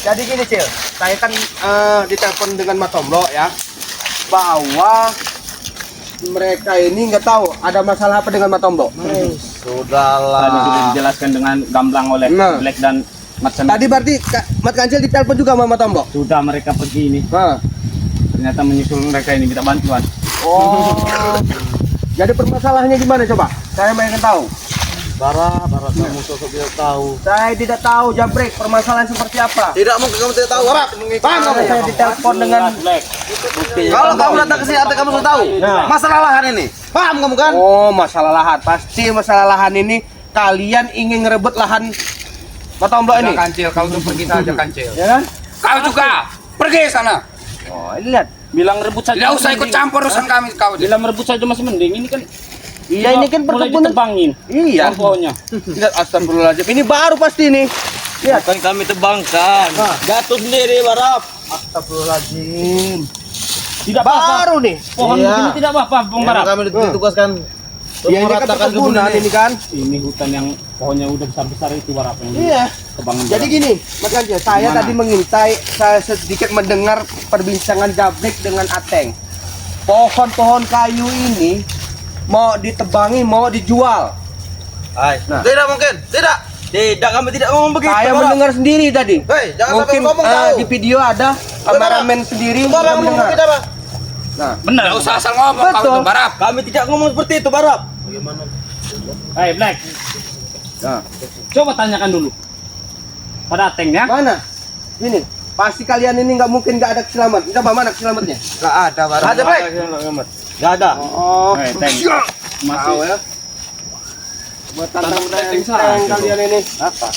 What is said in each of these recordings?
Jadi gini Cil, saya kan ditelepon dengan Mas Tomlo ya, bahwa mereka ini nggak tahu ada masalah apa dengan Mas Tomlo. Sudahlah. Tadi sudah dijelaskan dengan gamblang oleh Black dan Mat Sen. Tadi berarti Mat Kancil ditelepon juga sama Mas Tomlo. Sudah mereka pergi ini. Ternyata menyusul mereka ini minta bantuan. Oh. Jadi permasalahannya gimana coba? Saya mau ingin tahu. Bara kamu sosok tidak tahu. Saya tidak tahu Jabrik permasalahan seperti apa. Tidak mungkin kamu tidak tahu. Harap. Paham kamu saya ditelepon dengan Black. Kalau kamu datang ke sini, artinya kamu sudah tahu. Masalah lahan ini. Paham kamu kan? Oh, masalah lahan. Pasti masalah lahan ini kalian ingin ngerebut lahan Mas Tomlo ini. Kancil, kau tuh pergi saja Kancil. Ya kan? Kau juga pergi sana. Oh, ini lihat. Bilang rebut saja. Tidak usah ikut campur urusan kami kau. Bilang rebut saja masih mending. Ini kan Iya, ini kan mulai perkebunan. ditebangin. Iya. Pohonnya. Lihat astagfirullahaladzim. Ini baru pasti nih. Lihat. Bukan kami tebangkan. Jatuh sendiri, Barap. Astagfirullahaladzim. Tidak apa-apa. Baru nih. Pohon Iya. ini tidak apa-apa, Bang Barat. Kami ditugaskan untuk Ya ini kan meratakan kebun perkebunan ini kan. Ini hutan yang pohonnya udah besar-besar itu Barat yang Iya. kebangun. Jadi gini, Mas Kancil, saya Gimana? tadi mengintai, saya sedikit mendengar perbincangan Jabrik dengan Ateng. Pohon-pohon kayu ini mau ditebangi, mau dijual. Nah. Tidak mungkin. Tidak. Tidak, kami tidak ngomong begitu. Saya Barap. mendengar sendiri tadi. Hei, jangan Mungkin sampai ngomong tahu. di video ada kameramen sendiri Barap yang ngomong mendengar. tidak, Pak? Nah, Benar. Tidak usah asal ngomong kau Betul. tuh Barap. Kami tidak ngomong seperti itu, Barap. Bagaimana? Hey Black, nah, coba tanyakan dulu pada Ateng ya. mana? Ini. Pasti kalian ini nggak mungkin nggak ada keselamat. Coba mana keselamatnya? Enggak ada, Barap. Ada, Black. Enggak ada. Oh, Hey Teng, masih ya. Buat tantang Tantang tenteng saja. kalian ini. Apa?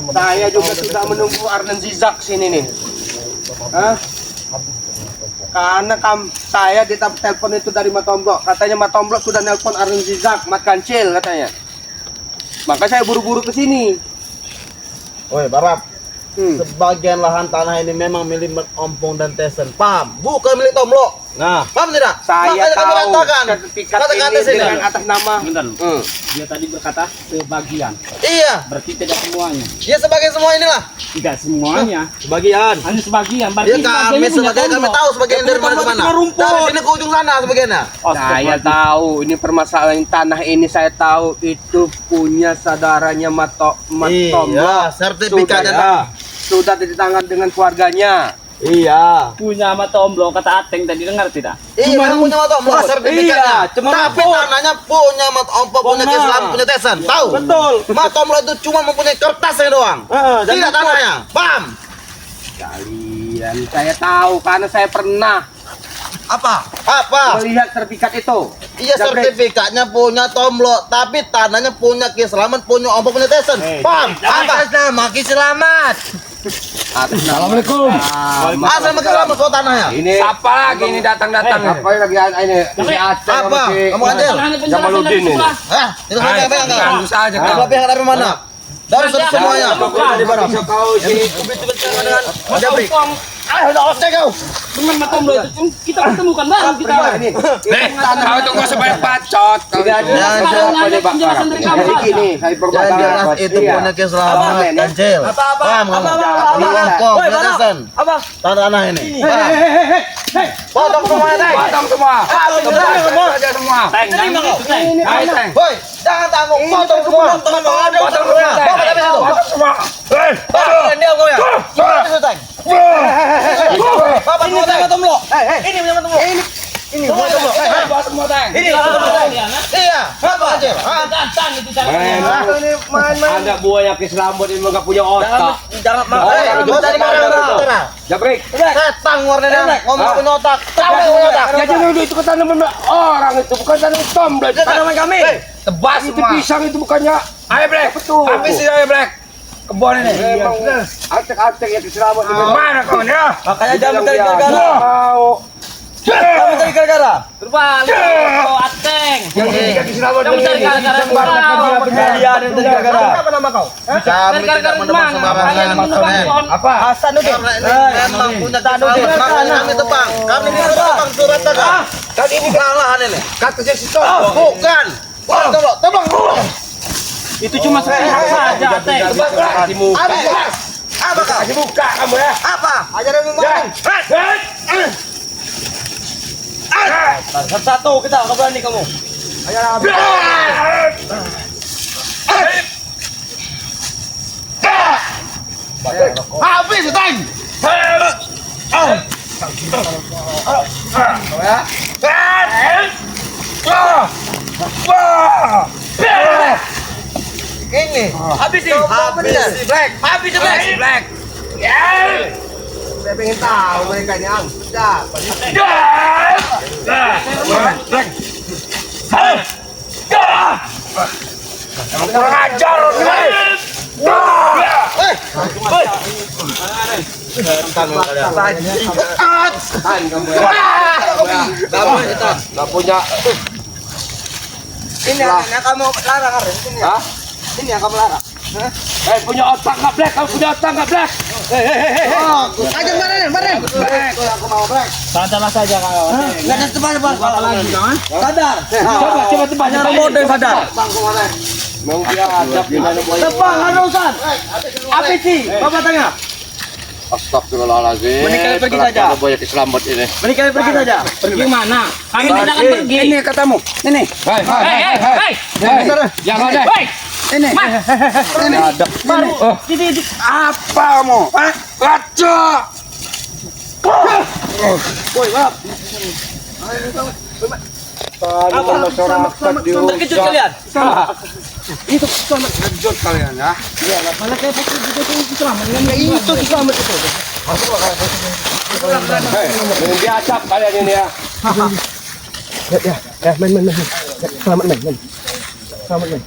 Saya juga sudah menunggu Arnen Zizak sini nih. Hah? Karena saya telepon itu dari Mat Tomlo. Katanya Mat Tomlo sudah nelpon Arnen Zizak, Mat Kancil katanya. Maka saya buru-buru ke sini. Woi, Barap. Hmm. Sebagian lahan tanah ini memang milik Ompong dan Tesen. Paham? Bukan milik Tomlo. Nah, paham tidak? Saya Makanya kami tahu katakan. sertifikat Katakan ini di sini. dengan atas nama. Bentar. Hmm. Dia tadi berkata sebagian, Iya. berarti tidak semuanya. Ya sebagai semua inilah. Tidak semuanya, Sebagian. hanya sebagian. Berarti Ya kami sebagian kami tahu sebagian dari mana ke mana. Dari sini ke ujung sana sebagiannya. Saya tahu ini permasalahan tanah ini, saya tahu itu punya saudaranya Mat Tomlo. Iya, sertifikatnya. Sudah ditangan dengan keluarganya. Iya. punya sama Tomlo, kata Ateng tadi dengar tidak? Iya, memang punya Mat Ompong sertifikatnya. Iya, cuma tapi tanahnya punya Mat Ompong, punya Islam, punya Tesen. Tahu? Betul. Mat Ompong itu cuma mempunyai kertasnya doang. Tidak tanahnya. Paham? Kalian, saya tahu karena saya pernah Apa? Apa? melihat sertifikat itu. Iya, Jabrik. sertifikatnya punya Tomlo, tapi tanahnya punya Ki Selamat, punya Ompong, punya Tesen. Paham? Apa? Nama Ki Selamat. Assalamualaikum. Asal Ki Selamat kau tanahnya. Ini Siapa lagi ini datang-datang? apa yang lagi ini? Si Aceh sama Apa? si Kamu Anjel? Jamaluddin ini. Hah? Itu sampai apa enggak? Ganggu saja kau. Ada pihak dari mana? Dari semuanya. Di mana? Kau sini. Jabrik. Ah, udah ostek kau. Teman sama Tomlo itu kita ketemukan bareng kita. Ini. Kau tunggu supaya bacot. Kau Tidak ada itu. apa ini Pak. Penjelasan dari kamu. Jadi gini, saya Yang berbakar. jelas itu punya Ki Selamat, Anjel. Paham kamu? Punya Ompong, punya Tesen. Tanah ini. Potong semuanya, Teng. Potong semua. Potong saja semua. Teng, jangan gitu, Teng. Ayo, Teng. Woi, jangan tanggung, potong semua. Potong semua, Teng. Bawa dari situ. Potong semua. Bawa dia kau ya. Bawa dari situ, Teng. Bapak semua, Teng. Ini punya Tomlo. Ini punya Tomlo. Potong semua, Teng. Ini punya Tomlo. Iya, apa aja? Tantang itu cara. Ini main-main. Ada buaya Ki Selamat ini nggak punya otak. Jangan makan. Kau dari mana? Jabrik. Setan warnanya. Ngomong punya otak. Tahu punya otak. Ya jadi itu kan tanaman orang itu bukan tanaman Tomlo. Itu tanaman kami. Tebas itu pisang itu bukannya. Ayo Black. Betul. Habis ini ayo Black. Kebun ini. Memang Aceh-Aceh yang diselamat ini. Mana kau ini ya? Makanya jangan mencari gara-gara. Mau. Jangan mencari gara-gara. Berbalik, oh Ateng. Yang diselamat Yang mencari gara-gara Kalian yang mencari gara-gara. Apa nama kau? Kami Gara-gara tidak di menebang mana? sembarangan. Kalian menebang pohon. Apa? Hasanuddin. Karena ini memang punya Tanudin. Makanya kami tebang. Kami tebang surat tebang. Kan ini Kesalahan ini. kata si Tomlo. Bukan. Tebang. Tebang. Itu cuma sepihak saja, Ateng. Apa? Apa kau? Kasih buka kamu ya. Apa? Ajaran lu Ya. main. Satu-satu kita, nggak berani kamu. Habis, Teng. Ini. Habis sih. Habis. Black. Habis sih, Black. Black. Saya pengen tahu mereka ini am. Dah. Kurang ajar nih. Tahan kamu ya. Nggak punya. Ini yang kamu larang Ar. Ini. Hah? Ini yang kamu larang. Punya otak nggak Black? Kamu punya otak nggak Black? Ajar badan. Aku mau Black. Sadarlah saja kawan. Enggak ada tebal. Sadar. Coba tebak. Kamu udah sadar. Bangku mana? Mau dia adab gimana boy? Tebak, harusan. Habis sih. Bapak tengah. Astagfirullahaladzim. Mending kalian pergi saja. Kalau banyak selamat ini. Mending kalian pergi saja. Pergi mana? Kami tidak akan pergi. Ini katamu. Ini. Hei. Jangan ada. Ini. Ini ada. Baru. Apa kamu? Kaca. Apa? Masyarakat Terkejut kalian. Itu selamat kejut kalian ya. Malah kayak itu selamat. Itu selamat itu. Ini diacap kalian ini ya. Main. Selamat main.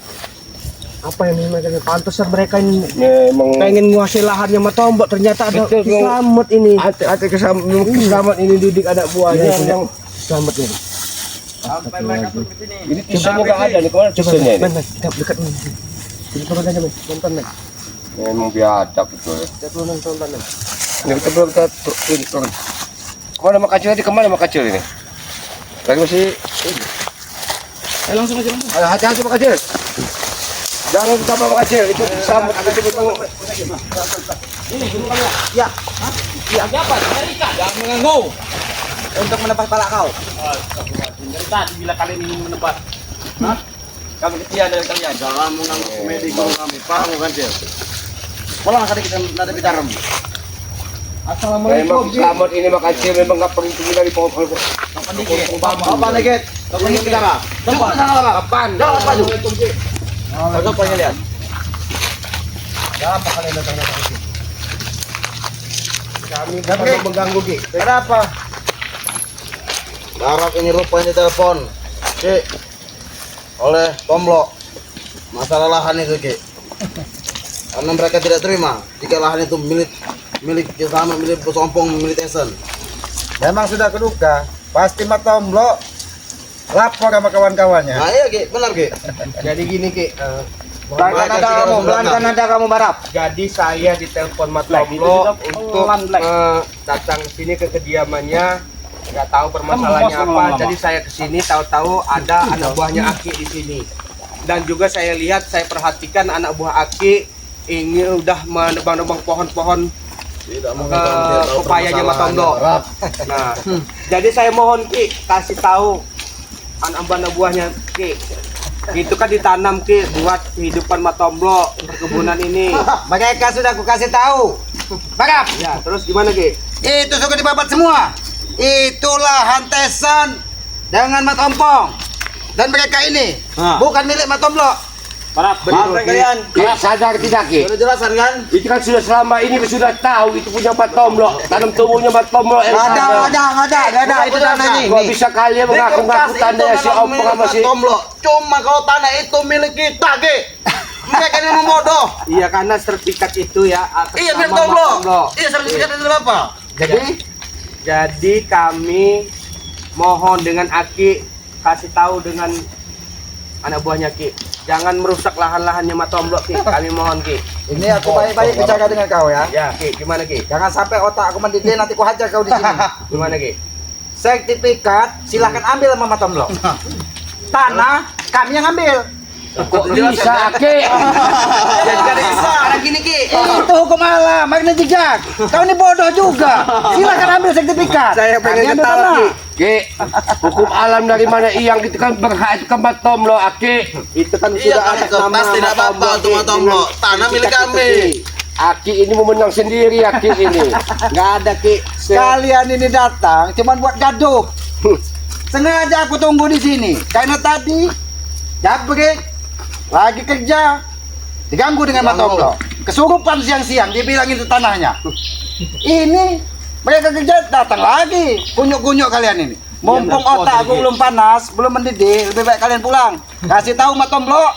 Apa yang mereka pantesan mereka ini Memang pengen nguasai lahannya sama Tombok, ternyata ada Betul, selamat ini. hati keselamat ini didik anak buahnya yang Selamat ini. Sampai mereka turun ke sini. ini tisusnya nggak ada nih, kemana tisusnya ini? Main, kita dekat main. Jadi tonton aja main, nonton main. Memang biadab betul. Kita belum nonton main. Ini kita belum turun. Kemana mak kecil tadi? Kemana mak kecil ini? Lagi masih. Langsung aja. Ayo, hati-hati mak kecil. Jangan tambah mak kecil. Itu sambut itu betul. Ya, Ada apa? Cari ikan. Jangan mengganggu. untuk menebas pala kau. Dari tadi bila kalian ingin menebak. Kami ketian dari kalian. Jangan mengganggu komedi kami. Paham kan, Cil? Pulang kali kita nanti bicara. Memang selamat ini mak kecil memang nggak perlu tinggi dari pohon. Apa lagi? Kamu ini bicara. Tempat. Kapan? Jangan maju. Apa yang lihat? Apa kalian datang ke sini? Kami bukan mengganggu Ki. Kenapa? Barak ini rupanya telepon Ki oleh Tomlo masalah lahan itu Ki, karena mereka tidak terima jika lahan itu milik sama milik Pesompong, milik Tesen. Memang sudah keduga, pasti Tomlo lapor sama kawan-kawannya. Nah iya Ki, benar Ki. Jadi gini Ki, Belanda nada kamu Barap. Jadi saya ditelepon Matomblo untuk datang ke sini ke kediamannya. Nggak tahu permasalahannya apa. Jadi saya ke sini tahu-tahu ada anak buahnya Aki di sini. Dan juga saya lihat, saya perhatikan anak buah Aki ini udah menebang-nebang pohon-pohon pepayanya Matomblo. Nah, jadi saya mohon Ki kasih tahu anak buahnya Ki. Itu kan ditanam Ki buat kehidupan Matomblo perkebunan ini. Mereka sudah aku kasih tahu. Barap. Ya, terus gimana Ki? Itu sudah dibabat semua. Itulah hantesan dengan Matompong. Dan mereka ini bukan milik Matomblo. Barap. Betul, Ki. Kalian. Sadar tidak Ki? Sudah jelasan kan? Itu kan sudah selama ini sudah tahu itu punya Matomblo. Tanam tubuhnya Matomblo. Ada. Itu tanah ini. Gua bisa kalian mengaku-ngaku tanda si Ompong sama si Matomblo. Cuma kalau tanah itu milik kita, Ki. Mereka ini membodoh. Iya, karena sertifikat itu ya atas Iya, milik nama Tomlo. Matomblo. Iya, sertifikat itu apa? Jadi kami mohon dengan Aki kasih tahu dengan anak buahnya Ki, jangan merusak lahan-lahannya Matomblo Ki. Kami mohon Ki. Ini aku baik-baik bicara dengan kau ya. Ya Ki, gimana Ki? Jangan sampai otak aku mendidih, nanti ku hajar kau di sini. Gimana Ki? Sertifikat silahkan ambil sama Tomlo. Tanah kami yang ambil. Kok bisa, Ki? Sekarang gini Ki. Itu hukum alam, magna jejak. Kau ini bodoh juga. Silakan ambil sertifikat. Saya pengen Kami ambil ketawa, tanah. Ki. Ki, hukum alam dari mana yang itu kan berhak itu kan Matomlo, Aki. Itu kan Iya sudah ada kan, kertas tidak apa-apa Ki, tuh Matomlo. dengan Tanah milik kita, kami. Ki. Aki ini mau menang sendiri, Aki ini. Nggak ada Ki. Kalian ini datang cuman buat gaduh. Sengaja aku tunggu di sini karena tadi jabrik lagi kerja diganggu dengan Matomlo. Kesurupan siang-siang dibilang itu tanahnya. Ini mereka kerja datang lagi kunyuk-kunyuk kalian ini. Mumpung otak aku belum panas, belum mendidih, lebih baik kalian pulang. Kasih tahu Matomlo,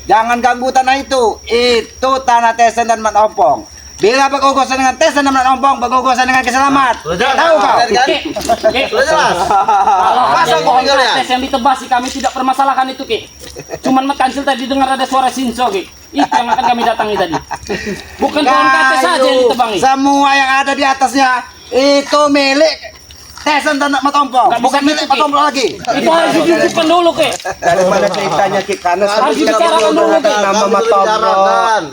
jangan ganggu tanah itu. Itu tanah Tesen dan Mat Ompong. Bila berurusan dengan Tesen dan Mat Ompong, berurusan dengan keselamat. Tahu kau? Sudah jelas. Kalau Masa ada kau pohon tinggal ya? kates yang ditebas sih kami tidak permasalahkan itu Ki. Cuman Kancil tadi dengar ada suara sinso Ki. Itu yang akan kami datangi tadi. Bukan pohon kates saja yang ditebangi. Semua yang ada di atasnya itu milik Tesen dan Mat Ompong, Nggak bisa bukan milik gitu, Ki. Matomlo lagi. Itu harus didudukkan dulu Ki. Dari mana ceritanya Ki? Karena Harus kita dibicarakan dulu, Ki. nama Matomlo.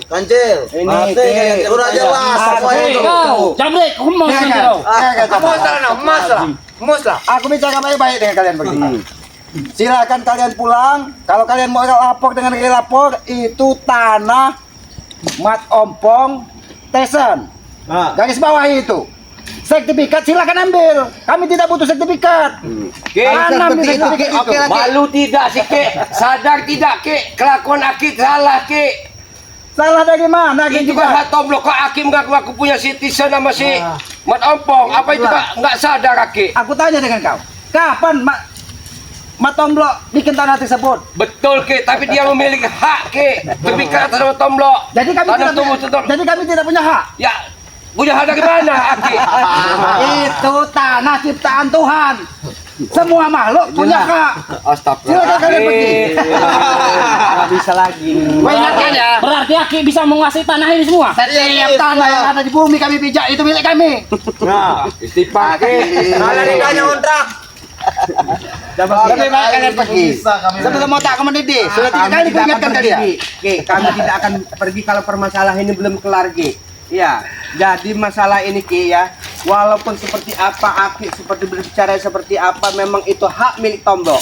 Kancil. Ini, Mati, Ki. udah jelas semua Hei itu. kau, Jabrik, humong Ya sendiri kan? kau. Ya kan? Mas lah. Aku bicara baik-baik dengan kalian begini. Silakan kalian pulang. Kalau kalian mau lapor dengan lapor, itu tanah Mat Ompong Tesen. Garis bawah itu. Sertifikat silakan ambil. Kami tidak butuh sertifikat. Ki, Tanam di sertifikat itu. Oke, malu tidak sih, Ki? Sadar tidak, Ki? Kelakuan Aki salah, Ki. Salah dari mana? Itu kan Matomlo, kok Aki mengaku-ngaku punya citizen sama si Mat Ompong. Apa itu kan nggak sadar, Aki? Aku tanya dengan kau. Kapan Matomlo bikin tanah tersebut? Betul, Ki, tapi dia memiliki hak, Ki. Sertifikat atas Matomlo. Jadi kami Tanah tidak tumbuh punya, tutur. jadi kami tidak punya hak. Ya, punya hak dari mana, Aki? Itu tanah ciptaan Tuhan. Semua makhluk punya hak. Silakan kalian pergi. Nggak bisa lagi. Kau ingatkan ya. Berarti Aki bisa menguasai tanah ini semua. Setiap tanah yang ada di bumi kami pijak itu milik kami. Nah, Istighfar, Ki. kalau ridanya kontrak. Lebih baik kalian pergi. Sebelum otak kamu mendidih. Sudah 3 kali ku ingatkan kalian. Ki, kami tidak akan pergi kalau permasalahan ini belum kelar, Ki. Ya, jadi masalah ini Ki ya, walaupun seperti apa Aki seperti berbicara seperti apa, memang itu hak milik Tombo.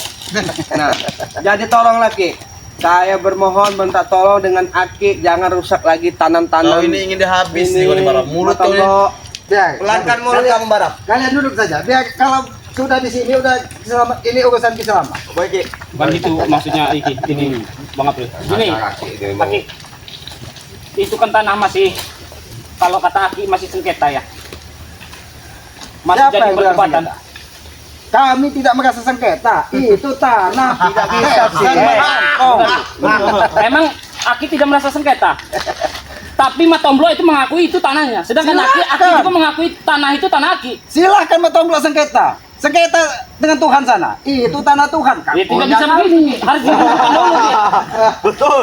Nah, jadi tolonglah Ki. Saya bermohon minta tolong dengan Aki, jangan rusak lagi tanam-tanam. Kau ini ingin dihabis nih kau di barang mulut tuh. Tombo. Ya, Pelankan mulut kamu Barap. kalian duduk saja. Biar kalau sudah di sini udah selamat. Ini urusan kita selamat. Baik Ki. Bukan itu maksudnya ini Bang April. Gini, Aki, itu kan tanah masih, kalau kata Aki masih sengketa ya. Masih Siapa jadi yang bilang perdebatan. sengketa? Kami tidak merasa sengketa. Itu tanah tidak bisa sih. Memang Aki tidak merasa sengketa. Tapi Matomlo itu mengakui itu tanahnya. Sedangkan Aki Silakan. juga mengakui tanah itu tanah Aki. Silahkan Matomlo sengketa. Sengketa dengan Tuhan sana. Itu tanah Tuhan. Ya, tidak Punya bisa kami. begini. Harus didudukkan dulu. Ki. Betul.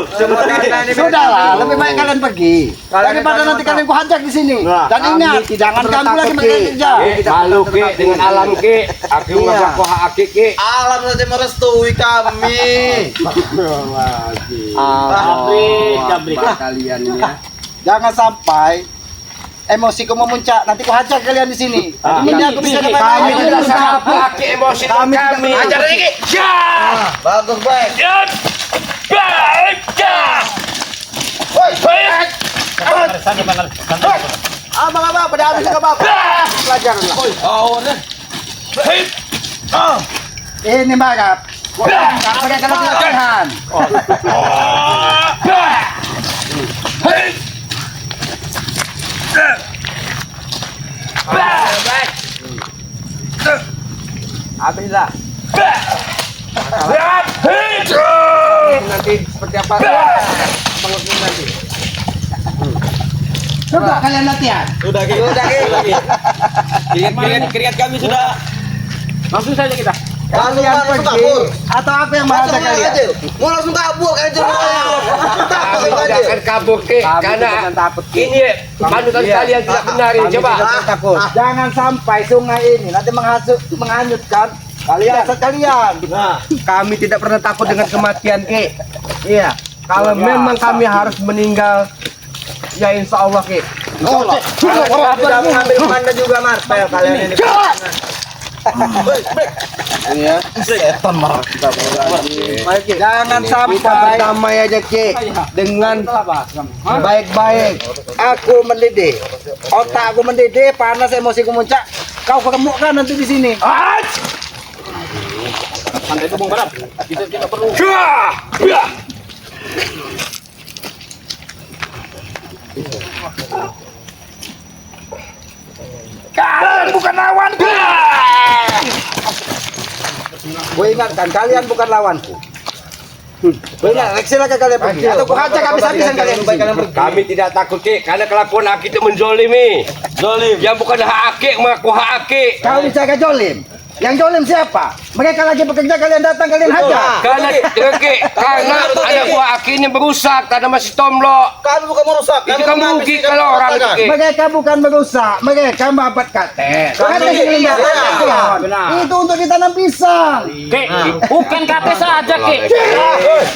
Sudahlah, lebih baik kalian pergi. Daripada nanti kalian ku hajar di sini. Dan ingat, jangan ganggu lagi mereka kerja. Malu, Ki, dengan alam, Ki. Aki mengaku hak Aki, Ki. Alam saja merestui kami. Jabrik. Kalian ini ya. Jangan sampai emosiku memuncak. Nanti ku hajar kalian di sini. Ini aku bisa Kami Kami dapat. tidak sangat Aki emosi kami. Ajar lagi Ki. Bagus baik. Abang-abang pada habis ke bapak. Pelajaran lah. Ini Bagap. Pakai kalau tidak Tuhan. Habislah. Nanti seperti apa? Pengertian nanti. Coba kalian latihan. Sudah Ki. Keringat kami sudah. Langsung saja kita. Kalian langsung pergi kabur. atau apa yang mau Langsung kalian? aja. Mau langsung kabur Kancil. Takut Kami tidak akan kabur, Ki. Kami Karena jangan takut, Ki. ini panutan kalian tidak benar ini. Coba. Takut. Jangan sampai sungai ini nanti menghanyutkan kalian. Kalian. Kami tidak pernah takut dengan kematian, Ki. Iya. Kalau memang kami harus meninggal, ya insya Allah Ki. Sudah mengambil mana juga martel kalian ini. Ini ya. Setan marah kita. Jangan Kita sampai berdamai aja Ki dengan baik-baik. aku mendidih. Otak aku mendidih, panas emosiku muncak. Kau gemukkan nanti di sini. Santai itu Bung Barat. Kita perlu. Kalian bukan lawanku. Gue ingatkan, kalian bukan lawanku. Gue ingat, silakan kalian pergi. Atau ku hajar habis-habisan kalian. Kami tidak takut Ki, karena kelakuan Aki itu menzolimi. Zolim. Yang bukan hak Aki mengaku hak Aki. Kau bicara jolim. Yang jolim siapa? Mereka lagi bekerja, kalian datang, kalian hajar. Karena karena ada buah Aki ini merusak karena masih tomlok. Kami bukan merusak. Itu kan rugi kalau orang Ki. Mereka bukan merusak, mereka mabat katet. Katet ini itu untuk ditanam pisang. Ki, bukan kate saja Ki.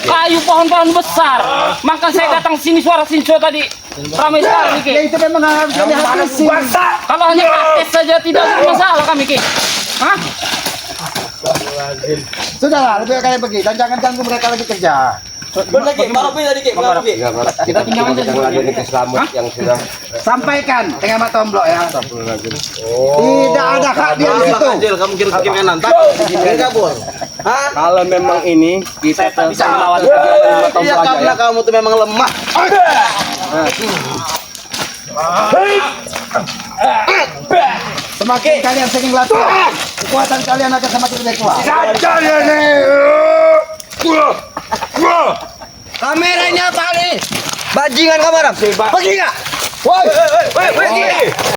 Kayu pohon-pohon besar. Maka saya datang sini suara sinco tadi. Ramai sekali Ki. Ya itu memang harus kami habisi. Kalau hanya kate saja tidak masalah kami Ki. Hah? Sudahlah, lebih baik kalian pergi dan jangan ganggu mereka lagi kerja. Benar Ki, baru tadi Ki, baru Ki. Kita tinggal aja dulu. Ada ini keselamat yang sudah. Sampaikan dengan Mak Tomblok ya. Tidak ada hak dia di situ. Anjir, kamu kira kanan. Tak, ini kabur. Hah? Kalau memang ini kita Saya tak bisa melawan. Iya, karena kamu tuh memang lemah. Semakin kalian sering latihan, kekuatan kalian akan semakin lebih kuat. kameranya apa nih? Bajingan kamera. Pergi nggak? Woi,